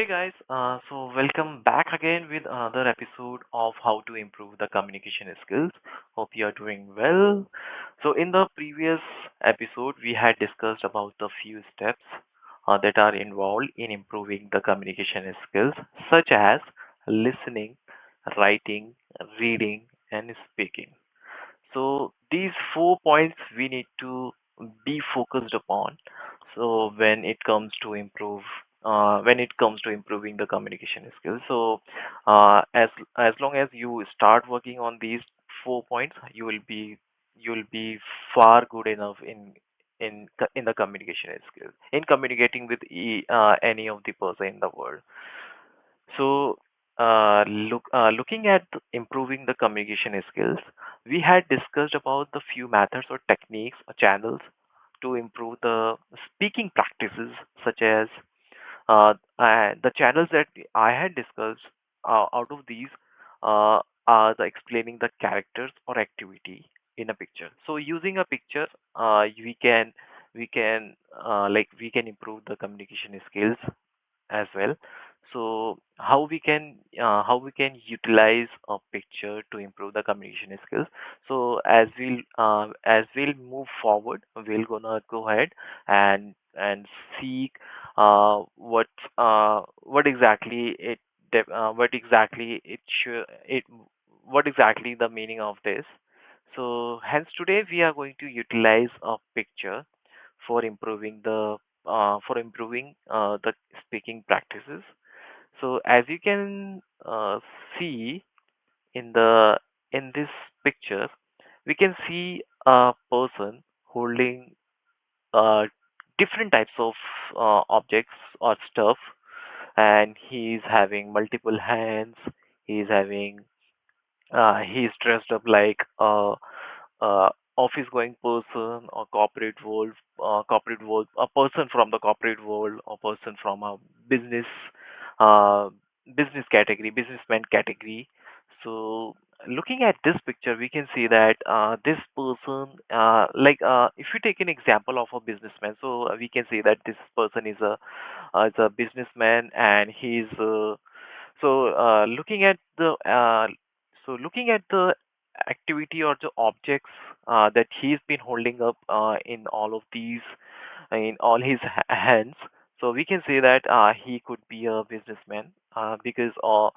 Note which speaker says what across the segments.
Speaker 1: guys, welcome back again with another episode of how to improve the communication skills. Hope you are doing well. So in the previous episode, we had discussed about the few steps that are involved in improving the communication skills, such as listening, writing, reading, and speaking. So these 4 points we need to be focused upon. So when it comes to improving the communication skills. So as long as you start working on these 4 points, you will be far good enough in the communication skills in communicating with any of the person in the world. So, looking at improving the communication skills, we had discussed about the few methods or techniques or channels to improve the speaking practices, such as the channels that I had discussed. Out of these, are the explaining the characters or activity in a picture. So, using a picture, we can improve the communication skills as well. So how we can utilize a picture to improve the communication skills. So as we'll move forward, we're gonna go ahead and seek what what exactly it should it what exactly the meaning of this. So hence today we are going to utilize a picture for improving the speaking practices. So as you can see in the in this picture, we can see a person holding uh, different types of objects or stuff, and he's having multiple hands. He's dressed up like a office going person or corporate world, a person from the corporate world, or person from a business uh, business category, businessman category. So looking at this picture, we can see that this person, if you take an example of a businessman, so we can say that this person is a businessman, and he's looking at the activity or the objects that he's been holding up in all his hands. So we can say that he could be a businessman because a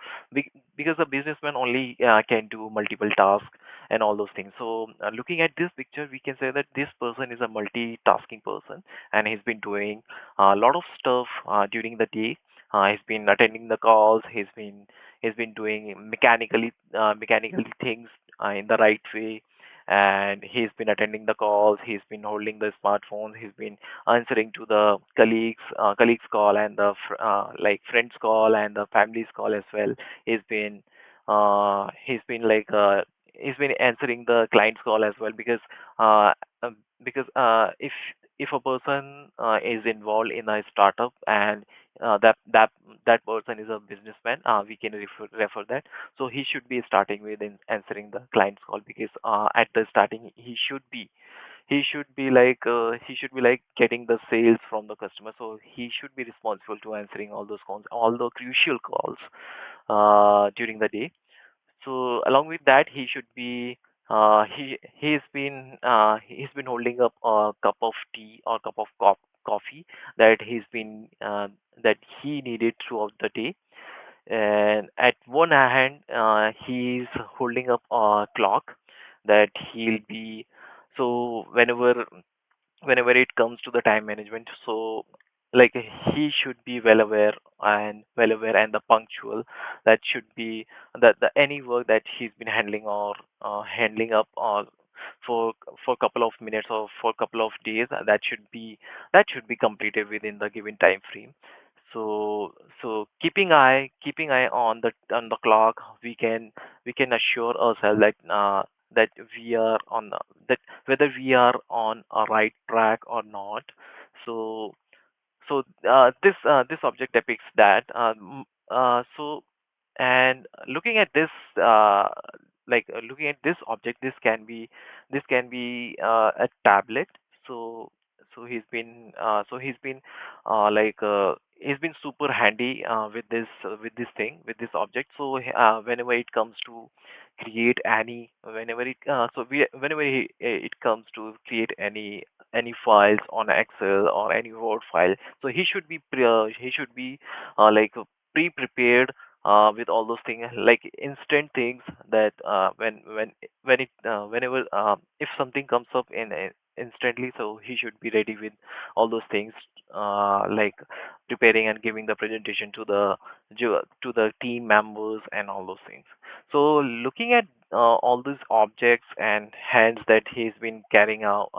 Speaker 1: businessman only can do multiple tasks and all those things. So looking at this picture, we can say that this person is a multitasking person, and he's been doing a lot of stuff during the day. He's been attending the calls. He's been doing mechanical things in the right way, and he's been attending the calls. He's been holding the smartphones. He's been answering to the colleagues call, and the friends call, and the families call as well. He's been he's been he's been answering the clients call as well, uh, if a person is involved in a startup, and that person is a businessman, we can refer that. So he should be starting with answering the client's call, because at the starting he should be like getting the sales from the customer. So he should be responsible to answering all those calls, all the crucial calls during the day. So along with that, he should be he's been holding up a cup of tea or cup of coffee that that he needed throughout the day. And at one hand, he's holding up a clock that he'll be so whenever it comes to the time management. So like he should be well aware and the punctual. That should be that the any work that he's been handling or handling up or for for a couple of minutes or for a couple of days, that should be completed within the given time frame. So keeping eye on the clock, we can assure ourselves that we are on that whether we are on a right track or not. So this object depicts that. And looking at this object, this can be a tablet. So he's been super handy with this thing, with this object. So whenever it comes to create any whenever it so we whenever it comes to create any files on Excel or any Word file, so he should be pre-prepared with all those things, like instant things, that when it whenever if something comes up in instantly, so he should be ready with all those things, like preparing and giving the presentation to the team members and all those things. So looking at all these objects and hands that he's been carrying out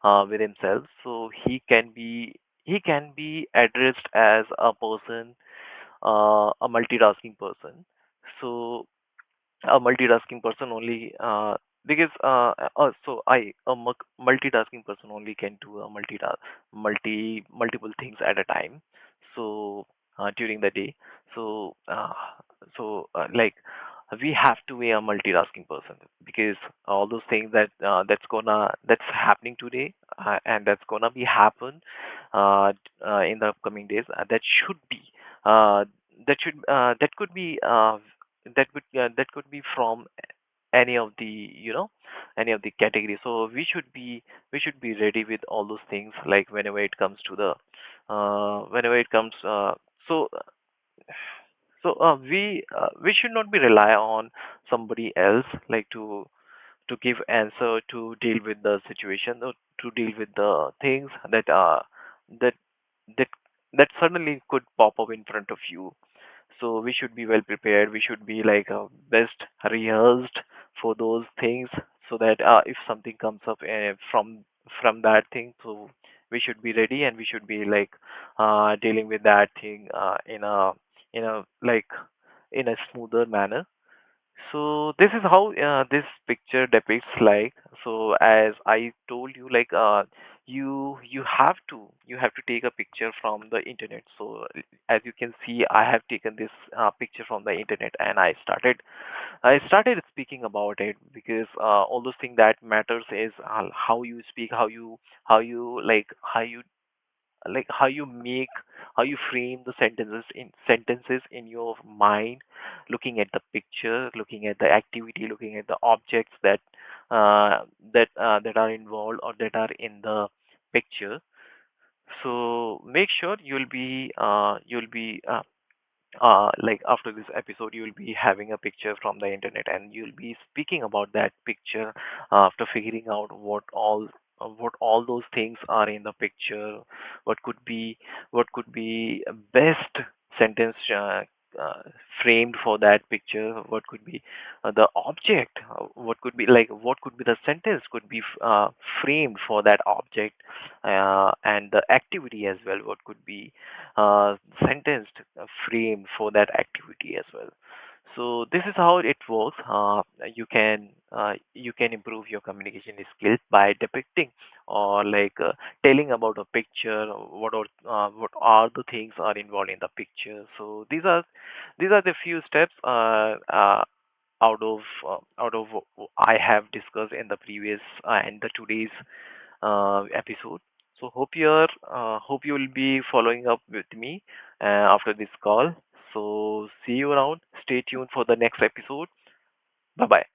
Speaker 1: with himself, so he can be addressed as a person, a multitasking person. So a multitasking person only, because so I a multitasking person only can do a multiple things at a time. So during the day, so like we have to be a multitasking person, because all those things that's happening today, and that's gonna be happen in the upcoming days, uh, that could be that could be from any of the any of the categories. So we should be ready with all those things, like whenever it comes to the whenever it comes so we should not be rely on somebody else, like to give answer, to deal with the situation, or to deal with the things that that that suddenly could pop up in front of you. So we should be well prepared. We should be like best rehearsed for those things, so that if something comes up from that thing, so we should be ready, and we should be like dealing with that thing in a like in a smoother manner. So this is how this picture depicts like. So as I told you, like you have to take a picture from the internet. So as you can see, I have taken this picture from the internet, and I started speaking about it, because all those things that matters is how you speak, how you frame the sentences in your mind, looking at the picture, looking at the activity, looking at the objects that are involved or that are in the picture. So make sure you'll be like after this episode, you'll be having a picture from the internet, and you'll be speaking about that picture after figuring out what all those things are in the picture. What could be a best sentence uh, framed for that picture. What could be the object, what could be the sentence could be framed for that object, and the activity as well, what could be sentenced frame for that activity as well. So this is how it works. You can improve your communication skills by depicting, or telling about a picture. What are the things are involved in the picture. So these are the few steps out of I have discussed in the previous and the today's episode. So hope you will be following up with me after this call. So see you around. Stay tuned for the next episode. Bye bye.